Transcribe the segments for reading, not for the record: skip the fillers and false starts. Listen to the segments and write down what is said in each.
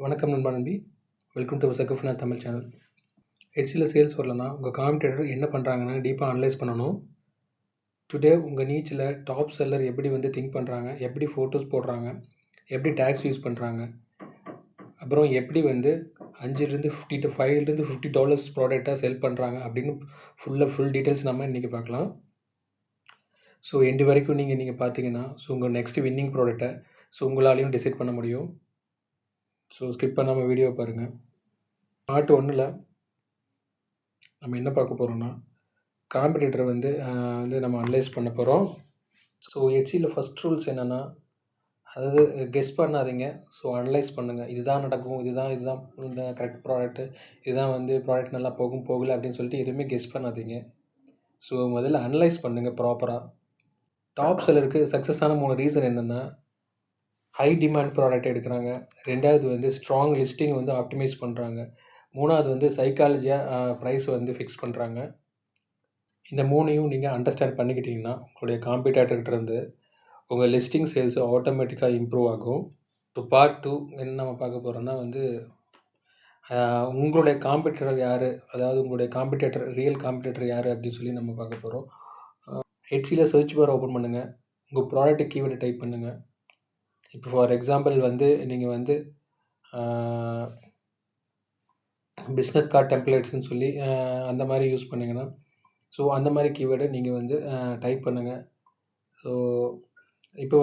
வணக்கம் நண்பா நம்பி. வெல்கம் டு சகுஃப்னா தமிழ் சேனல். ஹெட்ஸில் சேல்ஸ் வரலன்னா உங்கள் காம்படிட்டர் என்ன பண்ணுறாங்கன்னு டீப்பாக அனலைஸ் பண்ணணும். டுடே உங்கள் நீச்சில் டாப் செல்லர் எப்படி திங்க் பண்ணுறாங்க, எப்படி ஃபோட்டோஸ் போடுறாங்க, எப்படி டேக்ஸ் யூஸ் பண்ணுறாங்க, அப்புறம் எப்படி 5 to 50 $5 ப்ராடக்டாக செல் பண்ணுறாங்க அப்படின்னு ஃபுல் டீட்டெயில்ஸ் நம்ம இன்றைக்கி பார்க்கலாம். ஸோ எண்டு வரைக்கும் நீங்கள் பார்த்தீங்கன்னா உங்கள் நெக்ஸ்ட் வின்னிங் ப்ராடக்டை உங்களாலையும் டிசைட் பண்ண முடியும். ஸோ ஸ்கிப் பண்ணாமல் வீடியோ பாருங்கள். பார்ட் 1ல் நம்ம என்ன பார்க்க போகிறோம்னா காம்படிட்டரை நம்ம அனலைஸ் பண்ண போகிறோம். ஸோ ஹெட்ஸியில் ஃபஸ்ட் ரூல்ஸ் என்னென்னா, அதாவது கெஸ் பண்ணாதீங்க. ஸோ அனலைஸ் பண்ணுங்கள். இதுதான் நடக்கும், இதுதான் இந்த கரெக்ட் ப்ராடக்ட்டு, இதுதான் ப்ராடக்ட் நல்லா போகலை அப்படின்னு சொல்லிட்டு எதுவுமே கெஸ் பண்ணாதீங்க. ஸோ முதல்ல அனலைஸ் பண்ணுங்கள் ப்ராப்பராக. டாப் செல்லருக்கு சக்ஸஸான 3 ரீசன் என்னென்னா, ஹை டிமாண்ட் ப்ராடக்ட் எடுக்கிறாங்க, 2வது ஸ்ட்ராங் லிஸ்டிங் ஆப்டிமைஸ் பண்ணுறாங்க, 3வது சைக்காலஜியாக ப்ரைஸ் ஃபிக்ஸ் பண்ணுறாங்க. இந்த 3ஐயும் நீங்கள் அண்டர்ஸ்டாண்ட் பண்ணிக்கிட்டீங்கன்னா உங்களுடைய காம்படிட்டர்கிட்டருந்து உங்கள் லிஸ்டிங் சேல்ஸ் ஆட்டோமேட்டிக்காக இம்ப்ரூவ் ஆகும். ஸோ பார்ட் 2 என்ன நம்ம பார்க்க போகிறோம்னா உங்களுடைய காம்படிட்டர் யார், அதாவது உங்களுடைய ரியல் காம்படிட்டர் யார் அப்படின்னு சொல்லி நம்ம பார்க்க போகிறோம். ஹெட்ஸியில் சர்ச் பார் ஓப்பன் பண்ணுங்கள், உங்கள் ப்ராடக்ட் கீவேர்டை டைப் பண்ணுங்கள். இப்போ ஃபார் எக்ஸாம்பிள் நீங்கள் பிஸ்னஸ் கார்டு டெம்ப்ளேட்ஸ்னு சொல்லி அந்த மாதிரி யூஸ் பண்ணிங்கன்னா, ஸோ அந்த மாதிரி கீவேர்டை நீங்கள் டைப் பண்ணுங்கள். ஸோ இப்போ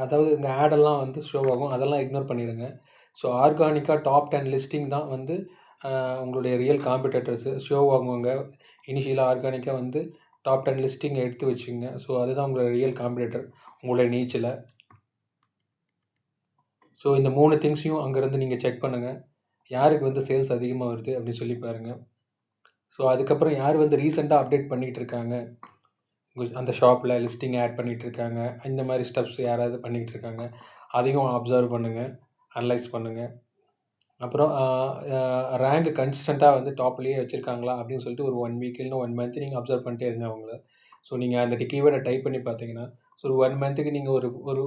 அதாவது இந்த ஆடெல்லாம் ஷோ ஆகும், அதெல்லாம் இக்னோர் பண்ணிடுங்க. ஸோ ஆர்கானிக்காக டாப் 10 லிஸ்டிங் தான் உங்களுடைய ரியல் காம்படிட்டர்ஸு ஷோ ஆகுவாங்க. இனிஷியலாக ஆர்கானிக்காக டாப் 10 லிஸ்டிங் எடுத்து வச்சுங்க. ஸோ அதுதான் உங்களுடைய ரியல் காம்படிட்டர் உங்களுடைய நீச்சில். ஸோ இந்த 3 திங்ஸையும் அங்கேருந்து நீங்கள் செக் பண்ணுங்கள். யாருக்கு சேல்ஸ் அதிகமாக வருது அப்படின்னு சொல்லி பாருங்கள். ஸோ அதுக்கப்புறம் யார் ரீசெண்டாக அப்டேட் பண்ணிகிட்டு இருக்காங்க, அந்த ஷாப்பில் லிஸ்டிங் ஆட் பண்ணிகிட்டு இருக்காங்க, இந்த மாதிரி ஸ்டெப்ஸ் யாராவது பண்ணிகிட்டு இருக்காங்க, அதையும் அப்சர்வ் பண்ணுங்கள், அனலைஸ் பண்ணுங்கள். அப்புறம் ரேங்க் கன்சிஸ்டண்ட்டாக டாப்லேயே வச்சுருக்காங்களா அப்படின்னு சொல்லிட்டு ஒரு 1 வீக் இல்லைன்னா 1 மந்த் நீங்கள் அப்சர்வ் பண்ணிட்டே இருங்க அவங்கள. ஸோ நீங்கள் அந்த கீவேர்டை டைப் பண்ணி பார்த்தீங்கன்னா, ஸோ ஒரு 1 மந்த்துக்கு நீங்கள்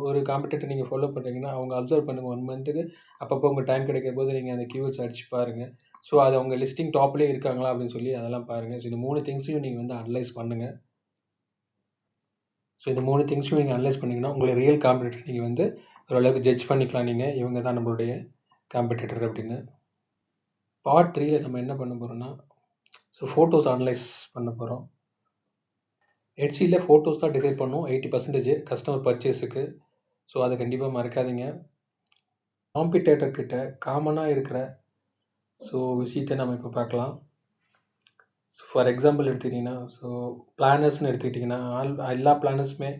ஒரு காம்படிட்டர் நீங்கள் ஃபாலோ பண்ணுறீங்கன்னா அவங்க அப்சர்வ் பண்ணுங்கள் 1 மந்த்துக்கு. அப்பப்போ உங்கள் டைம் கிடைக்கும் போது நீங்கள் அந்த கீவேர்ட்ஸ் அடிச்சு பாருங்கள். ஸோ அது அவங்க லிஸ்டிங் டாப்லேயே இருக்காங்களா அப்படின்னு சொல்லி அதெல்லாம் பாருங்கள். ஸோ இந்த 3 திங்ஸையும் நீங்கள் அனலைஸ் பண்ணுங்கள். ஸோ இந்த 3 திங்ஸையும் நீங்கள் அனலைஸ் பண்ணிங்கன்னா உங்களை ரியல் காம்படிட்டர் நீங்கள் ஓரளவுக்கு ஜட்ஜ் பண்ணிக்கலாம். நீங்கள் இவங்க தான் நம்மளுடைய காம்படிட்டர் அப்படின்னு. பார்ட் 3ல் நம்ம என்ன பண்ண போகிறோம்னா, ஸோ ஃபோட்டோஸ் அனலைஸ் பண்ண போகிறோம். ஹெட்ஸியில் ஃபோட்டோஸ் தான் டிசைட் பண்ணும் 80% கஸ்டமர் பர்ச்சேஸுக்கு. ஸோ அதை கண்டிப்பாக மறக்காதீங்க. காம்படிட்டர்கிட்ட காமனாக இருக்கிற விஷயத்தை நம்ம இப்போ பார்க்கலாம். ஸோ ஃபார் எக்ஸாம்பிள் எடுத்துக்கிட்டிங்கன்னா, ஸோ பிளானர்ஸ்னு எடுத்துக்கிட்டிங்கன்னா எல்லா பிளானர்ஸுமே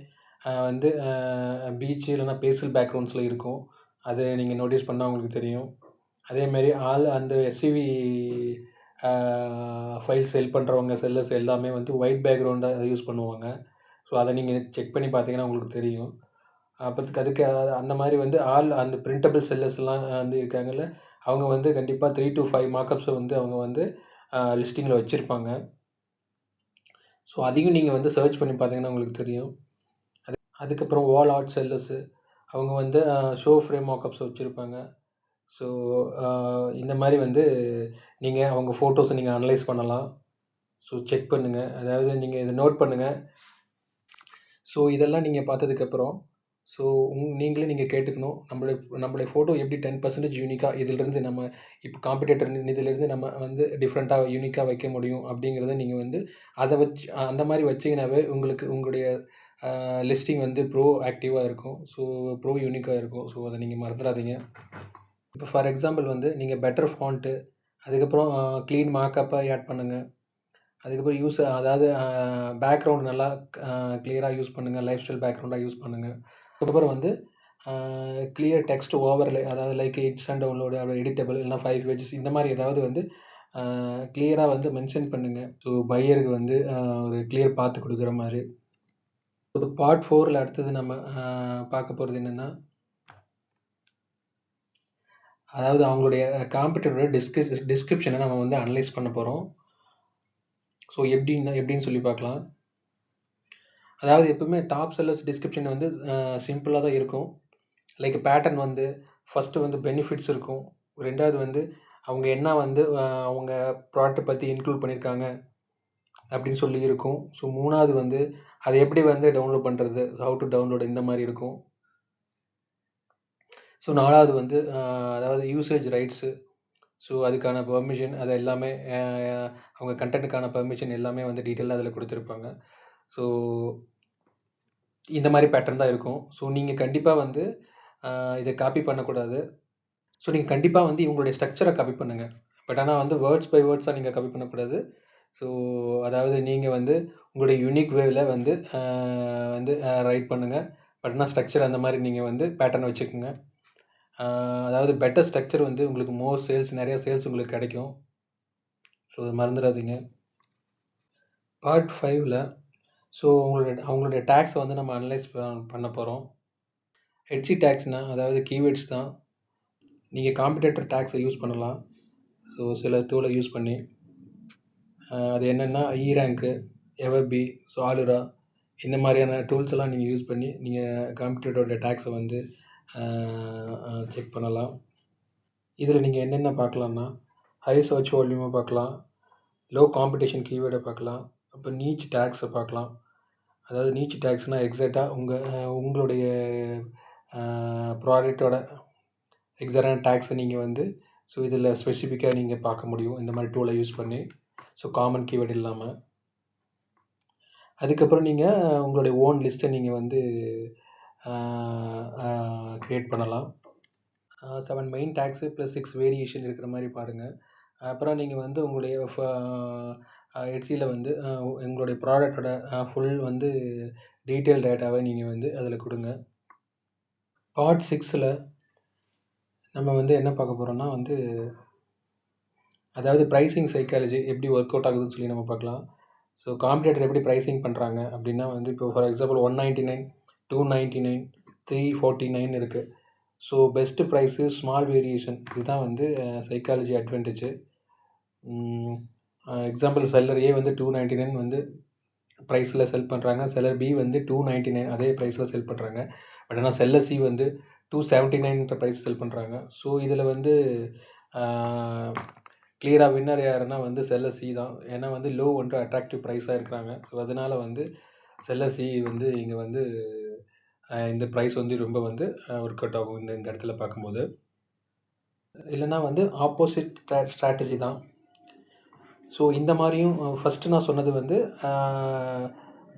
பீச் இல்லைன்னா பேசல் பேக்ரவுண்ட்ஸில் இருக்கும். அதை நீங்கள் நோட்டீஸ் பண்ணால் உங்களுக்கு தெரியும். அதேமாரி அந்த எஸ்சிவி ஃபைல் செல் பண்ணுறவங்க செல்லர்ஸ் எல்லாமே ஒயிட் பேக்ரவுண்டை யூஸ் பண்ணுவாங்க. ஸோ அதை நீங்கள் செக் பண்ணி பார்த்தீங்கன்னா உங்களுக்கு தெரியும். அப்புறத்துக்கு அதுக்கு அந்த மாதிரி அந்த பிரிண்டபிள் செல்லர்ஸ்லாம் இருக்காங்கல்ல, அவங்க கண்டிப்பாக 3 to 5 மார்க்கப்ஸை அவங்க லிஸ்டிங்கில் வச்சுருப்பாங்க. ஸோ அதையும் நீங்கள் சர்ச் பண்ணி பார்த்தீங்கன்னா உங்களுக்கு தெரியும். அதுக்கப்புறம் வால் ஆர்ட் செல்லர்ஸு அவங்க ஷோ ஃப்ரேம் மார்க்கப்ஸ் வச்சுருப்பாங்க. ஸோ இந்த மாதிரி நீங்கள் அவங்க ஃபோட்டோஸை நீங்கள் அனலைஸ் பண்ணலாம். ஸோ செக் பண்ணுங்கள், அதாவது நீங்கள் இதை நோட் பண்ணுங்கள். ஸோ இதெல்லாம் நீங்கள் பார்த்ததுக்கப்புறம் ஸோ நீங்கள் கேட்டுக்கணும், நம்மளுடைய ஃபோட்டோ எப்படி 10% யூனிக்காக இதிலிருந்து நம்ம இப்போ காம்படிட்டர் இதிலிருந்து நம்ம டிஃப்ரெண்ட்டாக யூனிக்காக வைக்க முடியும் அப்படிங்கிறத நீங்கள் அதை வச்சு அந்த மாதிரி வச்சிங்கனாவே உங்களுடைய லிஸ்டிங் ப்ரோ ஆக்டிவாக இருக்கும். ஸோ ப்ரோ யூனிக்காக இருக்கும். ஸோ அதை நீங்கள் மறந்துடாதீங்க. இப்போ ஃபார் எக்ஸாம்பிள் நீங்கள் பெட்டர் ஃபாண்ட்டு, அதுக்கப்புறம் க்ளீன் மார்க்கப்பை ஆட் பண்ணுங்கள். அதுக்கப்புறம் அதாவது பேக்ரவுண்ட் நல்லா கிளியராக யூஸ் பண்ணுங்கள், லைஃப் ஸ்டைல் பேக்ரவுண்டாக யூஸ் பண்ணுங்கள். அதுக்கப்புறம் கிளியர் டெக்ஸ்ட் ஓவர்லே, அதாவது like it's and download, editable இல்லைனா 5 பேஜஸ் இந்த மாதிரி ஏதாவது கிளியராக மென்ஷன் பண்ணுங்கள். ஸோ பையருக்கு ஒரு கிளியர் பார்த்து கொடுக்குற மாதிரி. பார்ட் 4ல் அடுத்தது நம்ம பார்க்க போகிறது என்னென்னா, அதாவது அவங்களுடைய காம்படிட்டரோட டிஸ்கிரிப்ஷனை நம்ம அனலைஸ் பண்ண போகிறோம். ஸோ எப்படின்னு சொல்லி பார்க்கலாம். அதாவது எப்பவுமே டாப் செல்லர்ஸ் டிஸ்கிரிப்ஷன் சிம்பிளாக தான் இருக்கும். லைக் பேட்டர்ன் ஃபஸ்ட்டு வந்து பெனிஃபிட்ஸ் இருக்கும். 2வது வந்து அவங்க என்ன வந்து அவங்க ப்ராடக்ட்ட பத்தி இன்க்ளூட் பண்ணியிருக்காங்க அப்படின்னு சொல்லி இருக்கும். ஸோ 3வது வந்து அதை எப்படி வந்து டவுன்லோட் பண்ணுறது, ஹவ் டு டவுன்லோட் இந்த மாதிரி இருக்கும். ஸோ 4வது வந்து அதாவது யூசேஜ் ரைட்ஸு. ஸோ அதுக்கான பெர்மிஷன் அது எல்லாமே அவங்க கண்டென்ட்டுக்கான பெர்மிஷன் எல்லாமே வந்து டீட்டெயிலாக அதில் கொடுத்துருப்பாங்க. ஸோ இந்த மாதிரி பேட்டர்ன் தான் இருக்கும். ஸோ நீங்கள் கண்டிப்பாக வந்து இதை காப்பி பண்ணக்கூடாது. ஸோ நீங்கள் கண்டிப்பாக வந்து இவங்களுடைய ஸ்ட்ரக்சரை காப்பி பண்ணுங்கள். பட் ஆனால் வந்து வேர்ட்ஸ் பை வேர்ட்ஸாக நீங்கள் காப்பி பண்ணக்கூடாது. ஸோ அதாவது நீங்கள் வந்து உங்களுடைய யூனிக் வேவில் வந்து வந்து ரைட் பண்ணுங்கள். பட் ஆனால் ஸ்ட்ரக்சர் அந்த மாதிரி நீங்கள் வந்து பேட்டர்ன் வச்சுக்கோங்க. அதாவது பெட்டர் ஸ்ட்ரக்சர் வந்து உங்களுக்கு மோர் சேல்ஸ், நிறைய சேல்ஸ் உங்களுக்கு கிடைக்கும். ஸோ அதை மறந்துடாதீங்க. பார்ட் 5ல் ஸோ அவங்களுடைய டேக்ஸை வந்து நம்ம அனலைஸ் பண்ண போகிறோம். ஹெச்சி டேக்ஸ்னால் அதாவது கீவேர்ட்ஸ் தான். நீங்கள் காம்படிட்டர் டேக்ஸை யூஸ் பண்ணலாம். ஸோ சில டூலை யூஸ் பண்ணி அது என்னென்னா இ-ரேங்க்கு, எவர்பி, சாலுரா இந்த மாதிரியான டூல்ஸ் எல்லாம் நீங்கள் யூஸ் பண்ணி நீங்கள் காம்படிட்டரோட டேக்ஸை வந்து செக் பண்ணலாம். இதில் நீங்கள் என்னென்ன பார்க்கலாம்னா ஹை சர்ச் வால்யூமை பார்க்கலாம், லோ காம்படிஷன் கீவேர்டை பார்க்கலாம், அப்போ நீச் டேக்ஸை பார்க்கலாம். அதாவது நீச் டேக்ஸ்னால் எக்ஸாக்டாக உங்களுடைய ப்ராடக்டோட எக்ஸாக்டான டேக்ஸை நீங்கள் வந்து ஸோ இதில் ஸ்பெசிஃபிக்காக நீங்கள் பார்க்க முடியும் இந்த மாதிரி டூலை யூஸ் பண்ணி. ஸோ காமன் கீவேர்டு இல்லாமல். அதுக்கப்புறம் நீங்கள் உங்களுடைய ஓன் லிஸ்ட்டை நீங்கள் வந்து க்ரியேட் பண்ணலாம். 7 மெயின் டேக்ஸு ப்ளஸ் 6 வேரியேஷன் இருக்கிற மாதிரி பாருங்கள். அப்புறம் நீங்கள் வந்து உங்களுடைய எட்சியில் வந்து உங்களுடைய ப்ராடக்டோட ஃபுல் வந்து டீட்டெயில் டேட்டாவை நீங்கள் வந்து அதில் கொடுங்க. பார்ட் 6ல் நம்ம வந்து என்ன பார்க்க போகிறோம்னா வந்து அதாவது ப்ரைஸிங் சைக்காலஜி எப்படி ஒர்க் அவுட் ஆகுதுன்னு சொல்லி நம்ம பார்க்கலாம். ஸோ காம்படிட்டர் எப்படி ப்ரைஸிங் பண்ணுறாங்க அப்படின்னா வந்து இப்போ ஃபார் எக்ஸாம்பிள் 199, 299, 349 இருக்குது. So best price, small variation இதுதான் வந்து சைக்காலஜி அட்வான்டேஜு. எக்ஸாம்பிள் செல்லர் ஏ வந்து 299 வந்து ப்ரைஸில் செல் பண்ணுறாங்க, செல்லர் பி வந்து 299 அதே ப்ரைஸில் செல் பண்ணுறாங்க. பட் ஆனால் செல்லர் சி வந்து 279 ப்ரைஸ் செல் பண்ணுறாங்க. ஸோ இதில் வந்து கிளியராக வின்னர் யாருன்னா வந்து செல்லர் சி தான். ஏன்னா வந்து லோ வந்து அட்ராக்டிவ் ப்ரைஸாக இருக்கிறாங்க. ஸோ அதனால் வந்து செல்லர் சி வந்து இங்கே வந்து இந்த ப்ரைஸ் வந்து ரொம்ப வந்து ஒர்க் அவுட் ஆகும் இந்த இடத்துல பார்க்கும்போது. இல்லைனா வந்து ஆப்போசிட் ஸ்ட்ராட்டஜி தான். ஸோ இந்த மாதிரியும் ஃபஸ்ட்டு நான் சொன்னது வந்து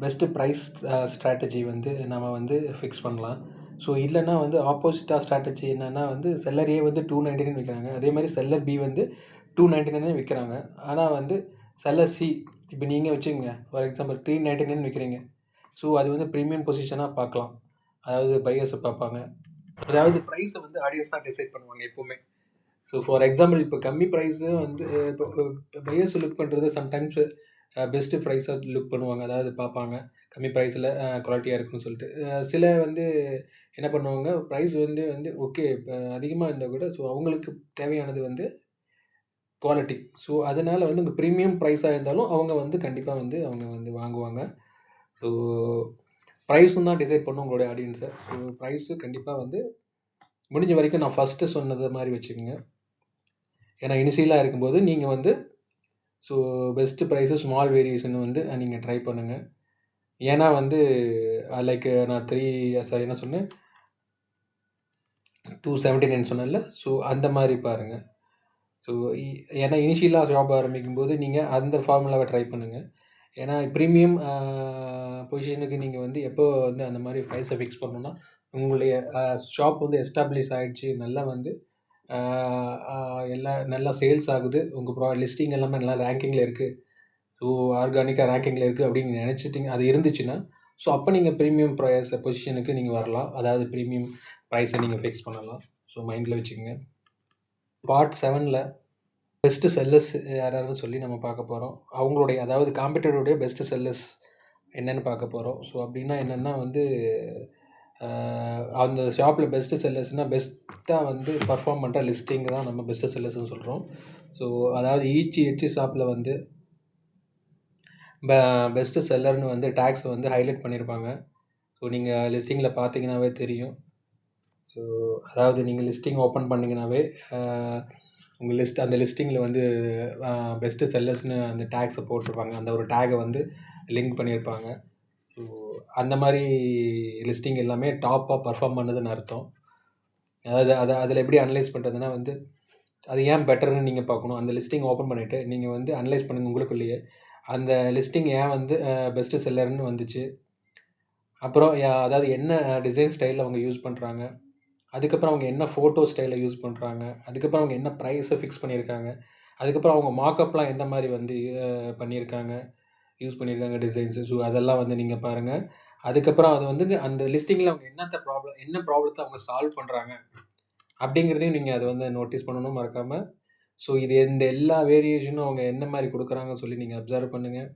பெஸ்ட்டு ப்ரைஸ் ஸ்ட்ராட்டஜி வந்து நம்ம வந்து ஃபிக்ஸ் பண்ணலாம். ஸோ இல்லைன்னா வந்து ஆப்போசிட்டாக ஸ்ட்ராட்டஜி என்னென்னா வந்து செல்லர் ஏ வந்து 299 விற்கிறாங்க, அதே மாதிரி செல்லர் பி வந்து 299 விற்கிறாங்க. ஆனால் வந்து செல்லர் சி இப்போ நீங்கள் வச்சுக்கோங்க ஃபார் எக்ஸாம்பிள் 399 விற்கிறீங்க. ஸோ அது வந்து ப்ரீமியம் பொசிஷனாக பார்க்கலாம். அதாவது பையர்ஸை பார்ப்பாங்க. அதாவது ப்ரைஸை வந்து ஆடியன்ஸ் தான் டிசைட் பண்ணுவாங்க எப்போவுமே. ஸோ ஃபார் எக்ஸாம்பிள் இப்போ கம்மி ப்ரைஸு வந்து இப்போ பையர்ஸ் லுக் பண்ணுறது சம்டைம்ஸ் பெஸ்ட்டு ப்ரைஸாக லுக் பண்ணுவாங்க. அதாவது பார்ப்பாங்க கம்மி ப்ரைஸில் குவாலிட்டியாக இருக்குன்னு சொல்லிட்டு. சில வந்து என்ன பண்ணுவாங்க, ப்ரைஸ் வந்து ஓகே இப்போ அதிகமாக இருந்தால் கூட ஸோ அவங்களுக்கு தேவையானது வந்து குவாலிட்டி. ஸோ அதனால் வந்து உங்கள் ப்ரீமியம் ப்ரைஸாக இருந்தாலும் அவங்க வந்து கண்டிப்பாக வந்து அவங்க வந்து வாங்குவாங்க. ஸோ ப்ரைஸும் தான் டிசைட் பண்ணும் உங்களுடைய ஆடியன்ஸை. ஸோ ப்ரைஸு கண்டிப்பாக வந்து முடிஞ்ச வரைக்கும் நான் ஃபஸ்ட்டு சொன்னது மாதிரி வச்சுக்கோங்க. ஏன்னா இனிஷியலாக இருக்கும்போது நீங்கள் வந்து so best price, small variation வந்து நீங்கள் ட்ரை பண்ணுங்கள். ஏன்னா வந்து லைக் நான் என்ன சொன்னேன் 279 சொன்னேன்ல. ஸோ அந்த மாதிரி பாருங்கள். ஸோ ஏன்னா இனிஷியலாக ஷாப் ஆரம்பிக்கும்போது நீங்கள் அந்த ஃபார்முலாவை ட்ரை பண்ணுங்கள். ஏன்னா ப்ரீமியம் பொசிஷனுக்கு நீங்கள் வந்து எப்போ வந்து அந்த மாதிரி ப்ரைஸை ஃபிக்ஸ் பண்ணணுன்னா உங்களுடைய ஷாப் வந்து எஸ்டாப்ளிஷ் ஆகிடுச்சு, நல்லா வந்து நல்லா சேல்ஸ் ஆகுது, உங்கள் லிஸ்டிங் எல்லாமே நல்லா ரேங்கிங்கில் இருக்குது, ஸோ ஆர்கானிக்காக ரேங்கிங்கில் இருக்குது அப்படின்னு நினச்சிட்டிங்க, அது இருந்துச்சுன்னா ஸோ அப்போ நீங்கள் ப்ரீமியம் ப்ரைஸ் பொசிஷனுக்கு நீங்கள் வரலாம். அதாவது ப்ரீமியம் ப்ரைஸை நீங்கள் ஃபிக்ஸ் பண்ணலாம். ஸோ மைண்டில் வச்சுக்கோங்க. பார்ட் 7ல் பெஸ்ட்டு செல்லர்ஸ் யாராவது சொல்லி நம்ம பார்க்க போகிறோம். அவங்களுடைய அதாவது காம்படிட்டருடைய பெஸ்ட்டு செல்லர்ஸ் என்னென்னு பார்க்க போகிறோம். ஸோ அப்படின்னா என்னென்னா வந்து அந்த ஷாப்பில் பெஸ்ட்டு செல்லர்ஸ்னால் பெஸ்ட்டாக வந்து பர்ஃபார்ம் பண்ணுற லிஸ்டிங் தான் நம்ம பெஸ்ட்டு செல்லர்ஸ்னு சொல்கிறோம். ஸோ அதாவது ஈச் ஷாப்பில் வந்து பெஸ்ட்டு செல்லர்னு வந்து டேக்ஸ் வந்து ஹைலைட் பண்ணியிருப்பாங்க. ஸோ நீங்கள் லிஸ்டிங்கில் பார்த்தீங்கன்னாவே தெரியும். ஸோ அதாவது நீங்கள் லிஸ்டிங் ஓப்பன் பண்ணிங்கனாவே உங்கள் அந்த லிஸ்டிங்கில் வந்து பெஸ்ட்டு செல்லர்ஸ்னு அந்த டேக்ஸை போட்டிருப்பாங்க. அந்த ஒரு டேகை வந்து லிங்க் பண்ணியிருப்பாங்க. ஸோ அந்த மாதிரி லிஸ்டிங் எல்லாமே டாப்பாக பர்ஃபார்ம் பண்ணதுன்னு அர்த்தம். அதாவது அதில் எப்படி அனலைஸ் பண்ணுறதுன்னா வந்து அது ஏன் பெட்டர்னு நீங்கள் பார்க்கணும். அந்த லிஸ்டிங் ஓப்பன் பண்ணிவிட்டு நீங்கள் வந்து அனலைஸ் பண்ணுங்கள் உங்களுக்குள்ளேயே. அந்த லிஸ்டிங் ஏன் வந்து பெஸ்ட்டு செல்லர்னு வந்துச்சு, அப்புறம் அதாவது என்ன டிசைன் ஸ்டைலில் அவங்க யூஸ் பண்ணுறாங்க, அதுக்கப்புறம் அவங்க என்ன ஃபோட்டோ ஸ்டைலில் யூஸ் பண்ணுறாங்க, அதுக்கப்புறம் அவங்க என்ன ப்ரைஸை ஃபிக்ஸ் பண்ணியிருக்காங்க, அதுக்கப்புறம் அவங்க மார்க்கப்லாம் எந்த மாதிரி வந்து பண்ணியிருக்காங்க, யூஸ் பண்ணியிருக்காங்க டிசைன்ஸு. ஸோ அதெல்லாம் வந்து நீங்கள் பாருங்கள். அதுக்கப்புறம் அது வந்து அந்த லிஸ்டிங்கில் அவங்க என்ன ப்ராப்ளத்தை அவங்க சால்வ் பண்ணுறாங்க அப்படிங்கிறதையும் நீங்கள் அதை வந்து நோட்டீஸ் பண்ணணும் மறக்காமல். ஸோ இது இந்த எல்லா வேரியேஷனும் அவங்க என்ன மாதிரி கொடுக்குறாங்கன்னு சொல்லி நீங்கள் அப்சர்வ் பண்ணுங்கள்.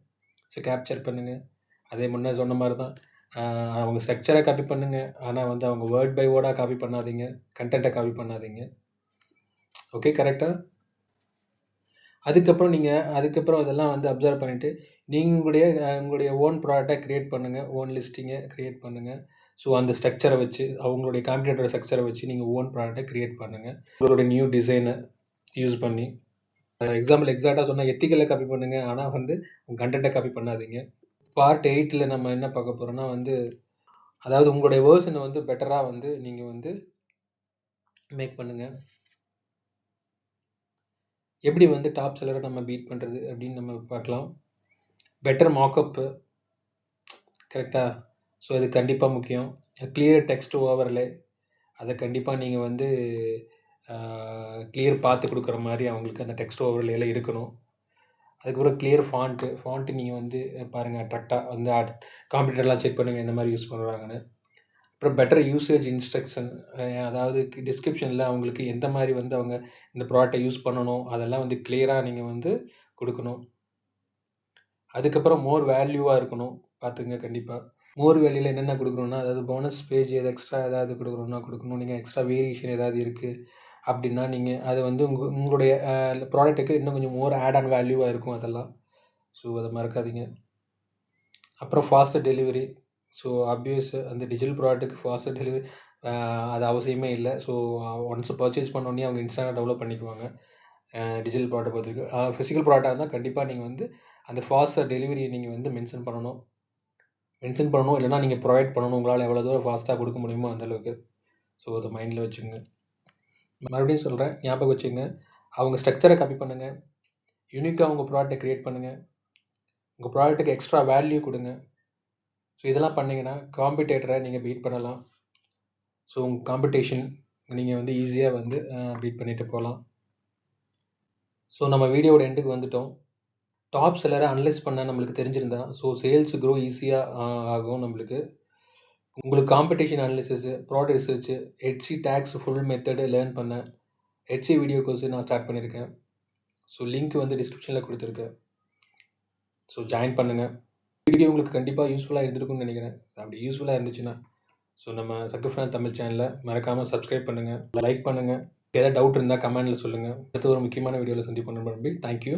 ஸோ கேப்சர் பண்ணுங்கள். அதே முன்னே சொன்ன மாதிரி தான் அவங்க ஸ்ட்ரக்சரை காப்பி பண்ணுங்கள். ஆனால் வந்து அவங்க வேர்ட் பை வேர்டாக காப்பி பண்ணாதீங்க, கண்டென்ட்டை காப்பி பண்ணாதீங்க. ஓகே, கரெக்டாக? அதுக்கப்புறம் அதெல்லாம் வந்து அப்சர்வ் பண்ணிவிட்டு நீங்கள் உங்களுடைய ஓன் ப்ராடக்டை க்ரியேட் பண்ணுங்கள், ஓன் லிஸ்டிங்கை க்ரியேட் பண்ணுங்கள். ஸோ அந்த ஸ்ட்ரக்சரை வச்சு, அவங்களுடைய காம்படிட்டர் ஸ்ட்ரக்சரை வச்சு நீங்கள் ஓன் ப்ராடக்டை க்ரியேட் பண்ணுங்கள், உங்களுடைய நியூ டிசைனை யூஸ் பண்ணி. எக்ஸாம்பிள் எக்ஸாக்டாக சொன்னால் எத்திக்கலை காப்பி பண்ணுங்கள், ஆனால் வந்து உங்கள் கண்டென்ட்டை காப்பி பண்ணாதீங்க. பார்ட் 8ல் நம்ம என்ன பார்க்க போகிறோம்னா வந்து அதாவது உங்களுடைய வேர்ஷனை வந்து பெட்டராக வந்து நீங்கள் வந்து மேக் பண்ணுங்கள். எப்படி வந்து டாப் செல்லரை நம்ம பீட் பண்ணுறது அப்படின்னு நம்ம பார்க்கலாம். பெட்டர் மார்க்கப்பு, கரெக்டாக? ஸோ அது கண்டிப்பாக முக்கியம். கிளியர் டெக்ஸ்ட் ஓவர்லே, அதை கண்டிப்பாக நீங்கள் வந்து கிளியர் பார்த்து கொடுக்குற மாதிரி அவங்களுக்கு அந்த டெக்ஸ்ட் ஓவர்லேயில் இருக்கணும். அதுக்கப்புறம் கிளியர் ஃபாண்ட்டு நீங்கள் வந்து பாருங்கள், அட்ராக்டாக வந்து காம்படிட்டர்லாம் செக் பண்ணுங்கள் எந்த மாதிரி யூஸ் பண்ணுறாங்கன்னு. அப்புறம் பெட்டர் யூசேஜ் இன்ஸ்ட்ரக்ஷன், அதாவது டிஸ்கிரிப்ஷனில் அவங்களுக்கு எந்த மாதிரி வந்து அவங்க இந்த ப்ராடக்டை யூஸ் பண்ணணும் அதெல்லாம் வந்து கிளியராக நீங்கள் வந்து கொடுக்கணும். அதுக்கப்புறம் மோர் வேல்யூவாக இருக்கணும் பார்த்துங்க. கண்டிப்பாக மோர் வேல்யூவில் என்னென்ன கொடுக்கணும்னா, அதாவது போனஸ் பேஜ் எக்ஸ்ட்ரா ஏதாவது கொடுக்கணும்னா கொடுக்கணும். நீங்கள் எக்ஸ்ட்ரா வேரியேஷன் ஏதாவது இருக்குது அப்படின்னா நீங்கள் அது வந்து உங்களுடைய ப்ராடக்ட்டுக்கு இன்னும் கொஞ்சம் மோர் ஆட் ஆன் வேல்யூவாக இருக்கும் அதெல்லாம். ஸோ அதை மறக்காதீங்க. அப்புறம் ஃபாஸ்டர் டெலிவரி. ஸோ ஆப்வியஸ் அந்த டிஜிட்டல் ப்ராடக்ட்டுக்கு ஃபாஸ்டர் டெலிவரி அது அவசியமே இல்லை. ஸோ ஒன்ஸ் பர்ச்சேஸ் பண்ணோடனே அவங்க இன்ஸ்டாண்டாக டெவலப் பண்ணிக்குவாங்க டிஜிட்டல் ப்ராடக்ட் பொறுத்தவரைக்கும். ஃபிசிக்கல் ப்ராடக்டாக இருந்தால் கண்டிப்பாக நீங்கள் வந்து அந்த ஃபாஸ்டர் டெலிவரியை நீங்கள் வந்து மென்ஷன் பண்ணணும், இல்லைனா நீங்கள் ப்ரொவைட் பண்ணணும். உங்களால் எவ்வளோ தூரம் ஃபாஸ்ட்டாக கொடுக்க முடியுமோ அந்தளவுக்கு. ஸோ அதை மைண்டில் வச்சுங்க. மறுபடியும் சொல்கிறேன், ஞாபகம் வச்சுங்க. அவங்க ஸ்ட்ரக்சரை காப்பி பண்ணுங்கள், யூனிக்காக உங்கள் ப்ராடக்ட்டை க்ரியேட் பண்ணுங்கள், உங்கள் ப்ராடக்ட்டுக்கு எக்ஸ்ட்ரா வேல்யூ கொடுங்க. ஸோ இதெல்லாம் பண்ணிங்கன்னா காம்படிட்டரை நீங்கள் பீட் பண்ணலாம். ஸோ உங்கள் காம்படிஷன் நீங்கள் வந்து ஈஸியாக வந்து பீட் பண்ணிட்டு போகலாம். ஸோ நம்ம வீடியோட எண்டுக்கு வந்துட்டோம். டாப் செல்லரை அனலைஸ் பண்ண நம்மளுக்கு தெரிஞ்சிருந்தா ஸோ சேல்ஸ் க்ரோ ஈஸியாக ஆகும் நம்மளுக்கு. உங்களுக்கு காம்படிஷன் அனாலிசிஸு, ப்ராடக்ட் ரிசர்ச்சு, ஹெச்சி டேக்ஸ் ஃபுல் மெத்தடு லேர்ன் பண்ண ஹெச்சி வீடியோ கோர்ஸ் நான் ஸ்டார்ட் பண்ணியிருக்கேன். ஸோ லிங்க் வந்து டிஸ்கிரிப்ஷனில் கொடுத்துருக்கேன். ஸோ ஜாயின் பண்ணுங்கள். வீடியோ உங்களுக்கு கண்டிப்பாக யூஸ்ஃபுல்லாக இருந்திருக்கும்னு நினைக்கிறேன். அப்படி யூஸ்ஃபுல்லாக இருந்துச்சுன்னா ஸோ நம்ம சக்குஃப்ரான் தமிழ் சேனலை மறக்காமல் சப்ஸ்கிரைப் பண்ணுங்கள், லைக் பண்ணுங்கள். ஏதாவது டவுட் இருந்தால் கமெண்டில் சொல்லுங்கள். அடுத்த ஒரு முக்கியமான வீடியோவில் சந்திப்போம் நண்பர்களே. தேங்க்யூ.